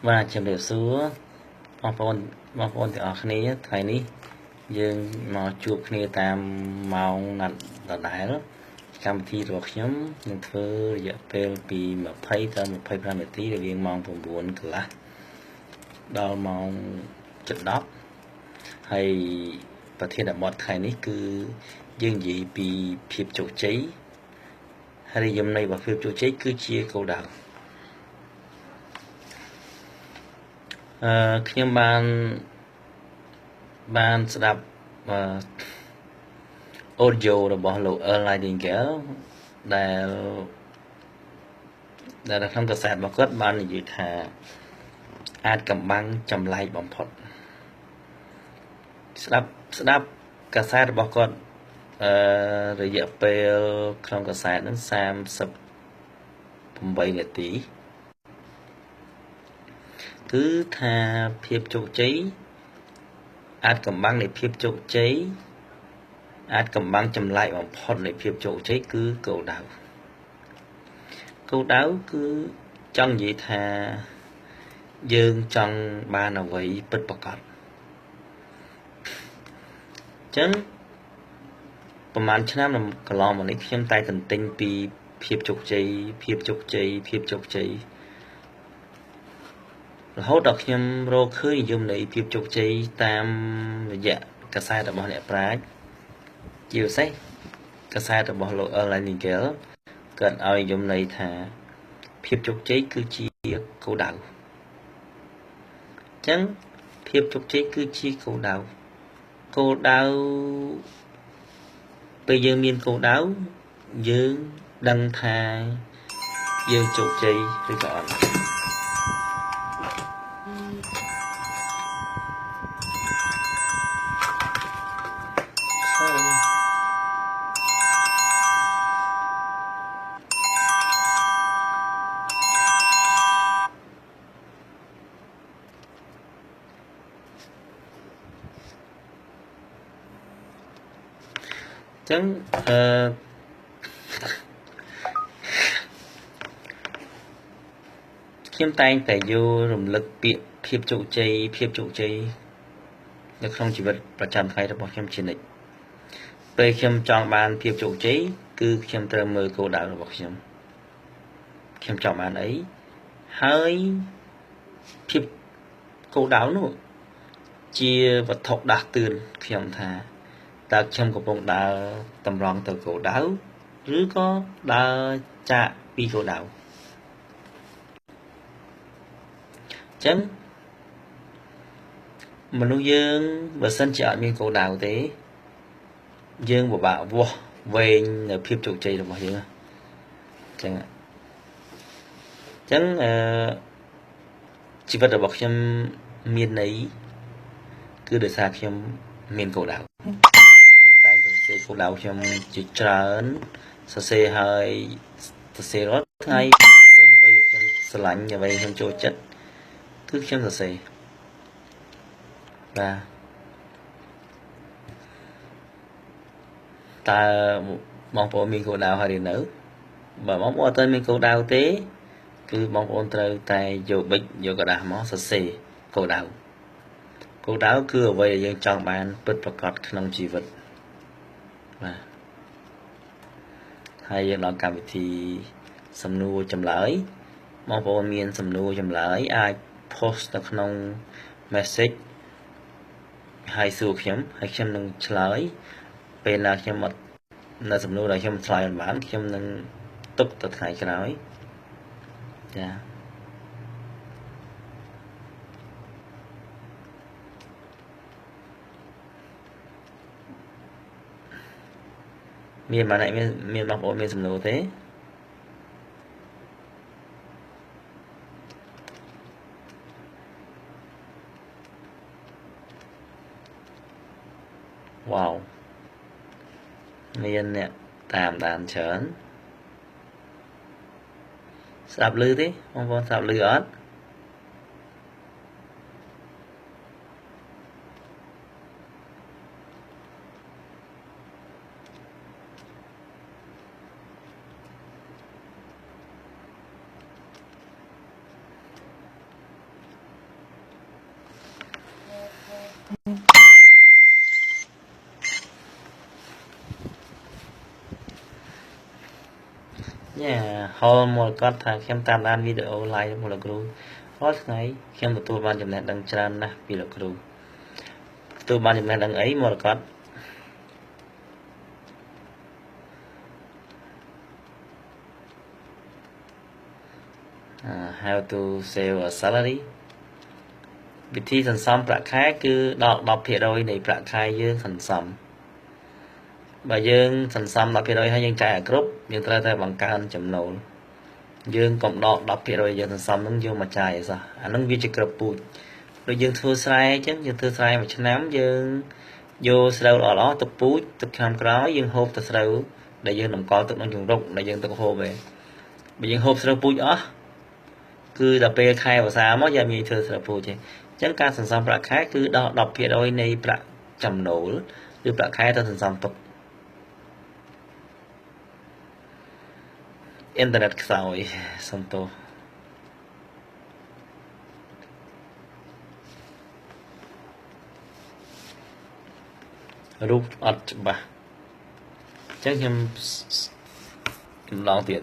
và chìm đều xưa mong phone thì ở khné thầy ní dương mà chụp khné tam màu nặng đá đó cam thi rồi nhóm nhưng thưa giờ pel vì mà thấy ta một phải ra một tí để viên mong vùng buồn cửa đo mong chật đó hayประเทศบอดไทยนี่คือยื่นยีปีเพียบโจใจให้ยมในว่าเพียบโจใจคือเชียร์เกาดาวខ្ញុំបានស្ដាប់អូឌីយោរបស់លោក Earl Nightingale ដែលក្នុងកាសែតរបស់គាត់បាននិយាយថាអាចកំបាំងចម្លែកបំផុតស្ដាប់កាសែតរបស់គាត់រយៈពេលក្នុងកាសែតហ្នឹង38នាទីគឺថាភាពជោគជ័យអាចកំបាំងនៃភាពជោគជ័យអាចកំបាំងចម្លែកបំផុតនៃភាពជោគជ័យគឺគោលដៅគឺចង់និយាយថាយើងចង់បានអ្វីពិតប្រាកដអញ្ចឹងប្រហែលឆ្នាំកន្លងមកនេះខ្ញុំតែទន្ទិញពីភាពជោគជ័យរហូតដល់ខ្ញុំរកឃើញនិយមនៃភាពជោគជ័យតាមរយៈកាសែតរបស់អ្នកប្រាជ្ញជាពិសេសកាសែតរបស់លោក Earl Nightingale គាត់ឲ្យនិយមន័យថាភាពជោគជ័យគឺជាគោលដៅអញ្ចឹងភាពជោគជ័យគឺជាគោលដៅពេលយើងមានគោលដៅយើងដឹងថាយើងជោគជ័យឬក៏អត់ចឹងខ្ញុំតែងតែយល់រំលឹកពាក្យភាពជោគជ័យនៅក្នុងជីវិតប្រចាំថ្ងៃរបស់ខ្ញុំជានិច្ចពេលខ្ញុំចង់បានភាពជោគជ័យគឺខ្ញុំត្រូវមើលគោលដៅរបស់ខ្ញុំចង់បានអីហើយភាពគោលដៅនោះជាវត្ថុដាស់តឿនខ្ញុំថាតើខ្ញុំកំពុងដើរតម្រង់ទៅគោលដៅឬក៏ដើរចាកពីគោលដៅអញ្ចឹងមនុស្សយើងបើសិនជាអត់មានគោលដៅទេយើងពិបាកវាស់វែងនៅភាពជោគជ័យរបស់យើងអញ្ចឹងជីវិតរបស់ខ្ញុំមានន័យគឺដោយសារខ្ញុំមានគោលដៅគោលដៅខ្ញុំជាច្រើនសរសេរហើយសរសេររាល់ថ្ងៃឃើញអ្វីដែលខ្ញុំស្រឡាញ់អ្វីខ្ញុំចូលចិត្តគឺខ្ញុំសរសេរបាទតើបងប្អូនមានគោលដៅហើយឬនៅបើបងប្អូនអត់មានគោលដៅទេគឺបងប្អូនត្រូវតែយកប៊ិចយកกระดาษមកសរសេរគោលដៅគឺអ្វីដែលយើងចង់បានពិតប្រាកដក្នុងជីវិតបាទហើយយើងដល់កម្មវិធីសំណួរចម្លើយបងប្អូនមានសំណួរចម្លើយអាច post នៅក្នុង message ហើយសួរខ្ញុំហើយខ្ញុំនឹងឆ្លើយពេលណាខ្ញុំអត់នៅសំណួរដែលខ្ញុំឆ្លើយមិនបានខ្ញុំនឹងទុកទៅថ្ងៃក្រោយចាមានបងប្អូនមានសំណួរទេវ៉ាវមានអ្នកតាមដានច្រើនស្ដាប់ឮទេបងប្អូនស្ដាប់ឮអត់ nha hồi một con thằng xem tam đan video like một là group hết ngày xem tụi ban chấm này đăng tràn nè vì là group tụi ban chấm này đăng ấy một con how to save a salary วิธีสันซ้ำประค่ายคือดอก10%ในประค่ายយើងសន្សំបើយើងសន្សំ10%ហើយយើងจ่ายឲ្យគ្រប់យើងត្រូវតែបង្កើនចំណូលយើងកុំដក10%យើងសន្សំនឹងយកមកចាយឲ្យសោះអានឹងវាជាក្របពូជដូចយើងធ្វើស្រែអញ្ចឹងយើងធ្វើស្រែមួយឆ្នាំយើងយកស្រូវល្អៗទៅពូជទឹកឆ្នាំក្រោយយើងហូបទៅស្រូវដែលយើងតម្កល់ទឹកក្នុងជង្រុកដែលយើងទឹកហូបឯងបើយើងហូបស្រូវពូជអស់គឺដល់ពេលខែវស្សាមកយើងមានធ្វើស្រូវពូជឯងចឹងការសន្សំប្រាក់ខែគឺដល់10%នៃប្រាក់ចំណូលឬប្រាក់ខែទៅសន្សំទុកអ៊ីនធឺណិតខ្សោយសំទោសរូបអត់ច្បាស់ចឹងខ្ញុំម្ដងទៀត